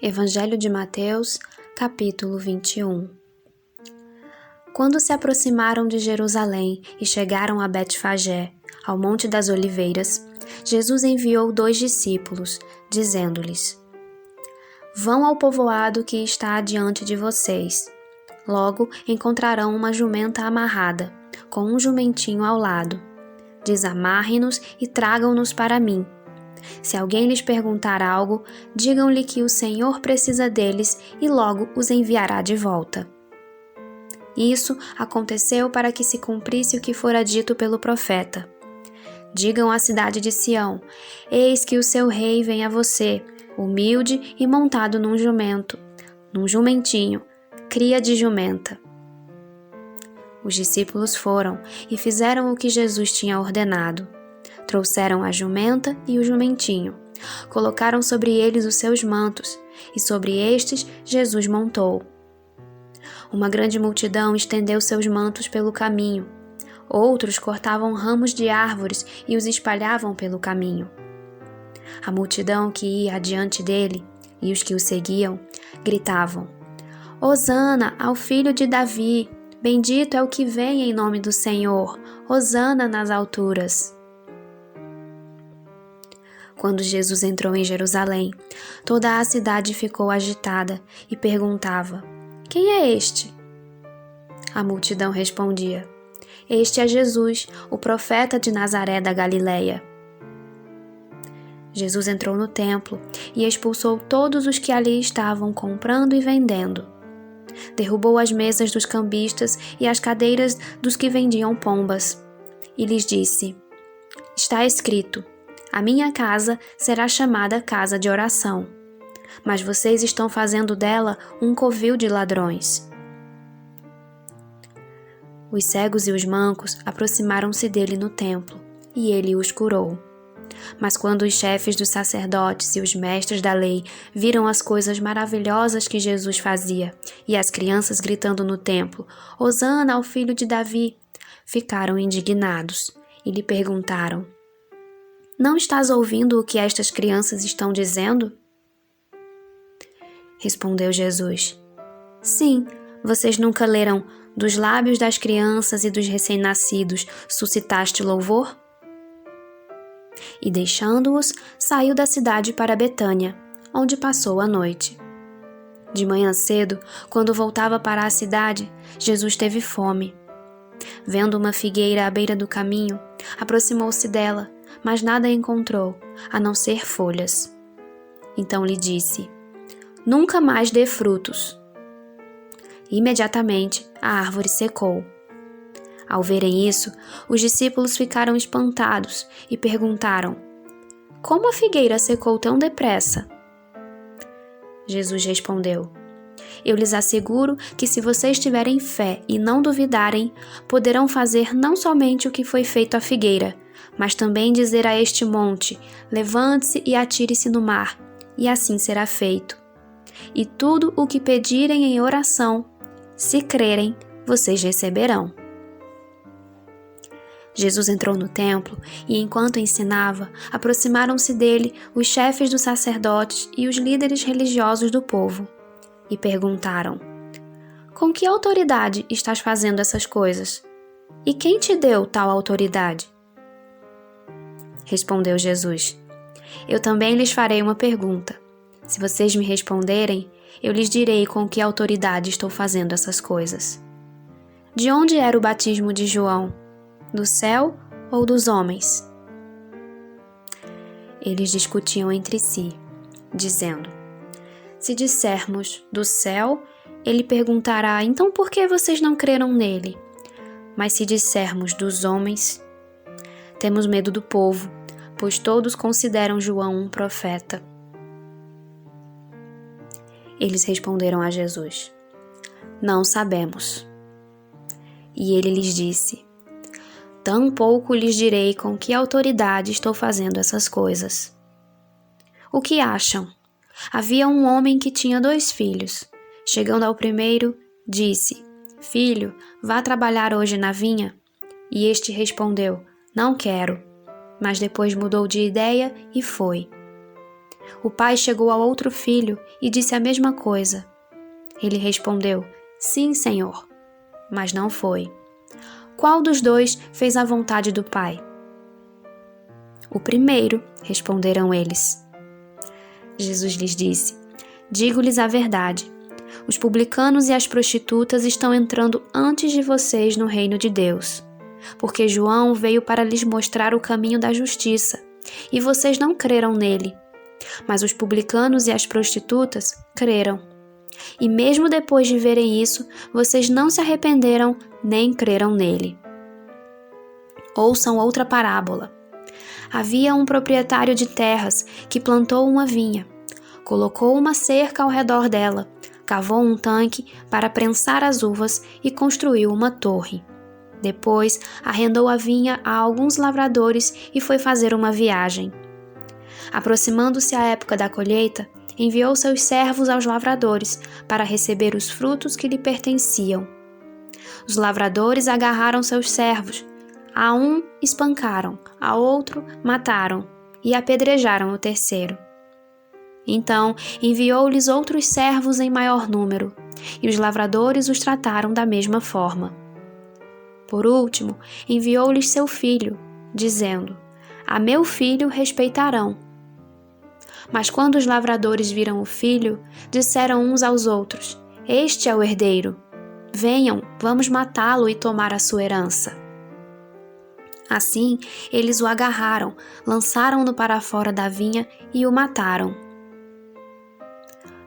Evangelho de Mateus, capítulo 21. Quando se aproximaram de Jerusalém e chegaram a Betfagé, ao Monte das Oliveiras, Jesus enviou 2 discípulos, dizendo-lhes: Vão ao povoado que está adiante de vocês. Logo encontrarão uma jumenta amarrada, com um jumentinho ao lado. Desamarrem-nos e tragam-nos para mim. Se alguém lhes perguntar algo, digam-lhe que o Senhor precisa deles e logo os enviará de volta. Isso aconteceu para que se cumprisse o que fora dito pelo profeta. Digam à cidade de Sião: Eis que o seu rei vem a você, humilde e montado num jumento, num jumentinho, cria de jumenta. Os discípulos foram e fizeram o que Jesus tinha ordenado. Trouxeram a jumenta e o jumentinho, colocaram sobre eles os seus mantos, e sobre estes Jesus montou. Uma grande multidão estendeu seus mantos pelo caminho. Outros cortavam ramos de árvores e os espalhavam pelo caminho. A multidão que ia adiante dele e os que o seguiam gritavam: Hosana ao filho de Davi! Bendito é o que vem em nome do Senhor! Hosana nas alturas! Quando Jesus entrou em Jerusalém, toda a cidade ficou agitada e perguntava: Quem é este? A multidão respondia: Este é Jesus, o profeta de Nazaré da Galileia. Jesus entrou no templo e expulsou todos os que ali estavam comprando e vendendo. Derrubou as mesas dos cambistas e as cadeiras dos que vendiam pombas. E lhes disse: Está escrito: A minha casa será chamada casa de oração, mas vocês estão fazendo dela um covil de ladrões. Os cegos e os mancos aproximaram-se dele no templo, e ele os curou. Mas quando os chefes dos sacerdotes e os mestres da lei viram as coisas maravilhosas que Jesus fazia, e as crianças gritando no templo: Hosana ao filho de Davi, ficaram indignados e lhe perguntaram: Não estás ouvindo o que estas crianças estão dizendo? Respondeu Jesus: Sim, vocês nunca leram: Dos lábios das crianças e dos recém-nascidos suscitaste louvor? E deixando-os, saiu da cidade para Betânia, onde passou a noite. De manhã cedo, quando voltava para a cidade, Jesus teve fome. Vendo uma figueira à beira do caminho, aproximou-se dela, mas nada encontrou, a não ser folhas. Então lhe disse: Nunca mais dê frutos. Imediatamente a árvore secou. Ao verem isso, os discípulos ficaram espantados e perguntaram: Como a figueira secou tão depressa? Jesus respondeu: Eu lhes asseguro que se vocês tiverem fé e não duvidarem, poderão fazer não somente o que foi feito à figueira, mas também dizer a este monte: Levante-se e atire-se no mar, e assim será feito. E tudo o que pedirem em oração, se crerem, vocês receberão. Jesus entrou no templo e, enquanto ensinava, aproximaram-se dele os chefes dos sacerdotes e os líderes religiosos do povo, e perguntaram: Com que autoridade estás fazendo essas coisas? E quem te deu tal autoridade? Respondeu Jesus: Eu também lhes farei uma pergunta. Se vocês me responderem, eu lhes direi com que autoridade estou fazendo essas coisas. De onde era o batismo de João? Do céu ou dos homens? Eles discutiam entre si, dizendo: Se dissermos do céu, ele perguntará: Então por que vocês não creram nele? Mas se dissermos dos homens, temos medo do povo, pois todos consideram João um profeta. Eles responderam a Jesus: Não sabemos. E ele lhes disse: Tampouco lhes direi com que autoridade estou fazendo essas coisas. O que acham? Havia um homem que tinha 2 filhos. Chegando ao primeiro, disse: Filho, vá trabalhar hoje na vinha. E este respondeu: Não quero. Mas depois mudou de ideia e foi. O pai chegou ao outro filho e disse a mesma coisa. Ele respondeu: Sim, Senhor. Mas não foi. Qual dos dois fez a vontade do pai? O primeiro, responderam eles. Jesus lhes disse: Digo-lhes a verdade. Os publicanos e as prostitutas estão entrando antes de vocês no reino de Deus, porque João veio para lhes mostrar o caminho da justiça, e vocês não creram nele. Mas os publicanos e as prostitutas creram. E mesmo depois de verem isso, vocês não se arrependeram nem creram nele. Ouçam outra parábola. Havia um proprietário de terras que plantou uma vinha, colocou uma cerca ao redor dela, cavou um tanque para prensar as uvas e construiu uma torre. Depois, arrendou a vinha a alguns lavradores e foi fazer uma viagem. Aproximando-se a época da colheita, enviou seus servos aos lavradores para receber os frutos que lhe pertenciam. Os lavradores agarraram seus servos. A um espancaram, a outro mataram e apedrejaram o terceiro. Então enviou-lhes outros servos em maior número, e os lavradores os trataram da mesma forma. Por último, enviou-lhes seu filho, dizendo: A meu filho respeitarão. Mas quando os lavradores viram o filho, disseram uns aos outros: Este é o herdeiro. Venham, vamos matá-lo e tomar a sua herança. Assim, eles o agarraram, lançaram-no para fora da vinha e o mataram.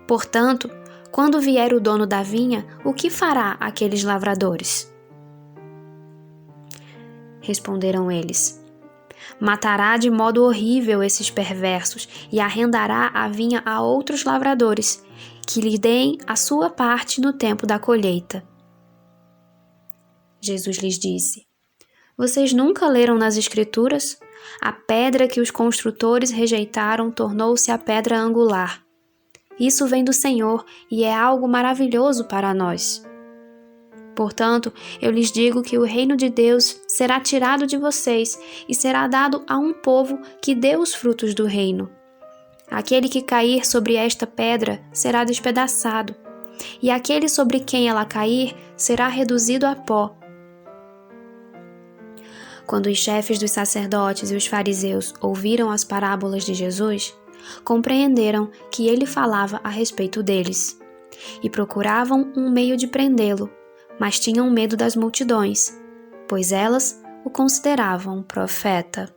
Portanto, quando vier o dono da vinha, o que fará aqueles lavradores? Responderam eles: Matará de modo horrível esses perversos e arrendará a vinha a outros lavradores, que lhe deem a sua parte no tempo da colheita. Jesus lhes disse: Vocês nunca leram nas Escrituras? A pedra que os construtores rejeitaram tornou-se a pedra angular. Isso vem do Senhor e é algo maravilhoso para nós. Portanto, eu lhes digo que o reino de Deus será tirado de vocês e será dado a um povo que dê os frutos do reino. Aquele que cair sobre esta pedra será despedaçado, e aquele sobre quem ela cair será reduzido a pó. Quando os chefes dos sacerdotes e os fariseus ouviram as parábolas de Jesus, compreenderam que ele falava a respeito deles, e procuravam um meio de prendê-lo, mas tinham medo das multidões, pois elas o consideravam profeta.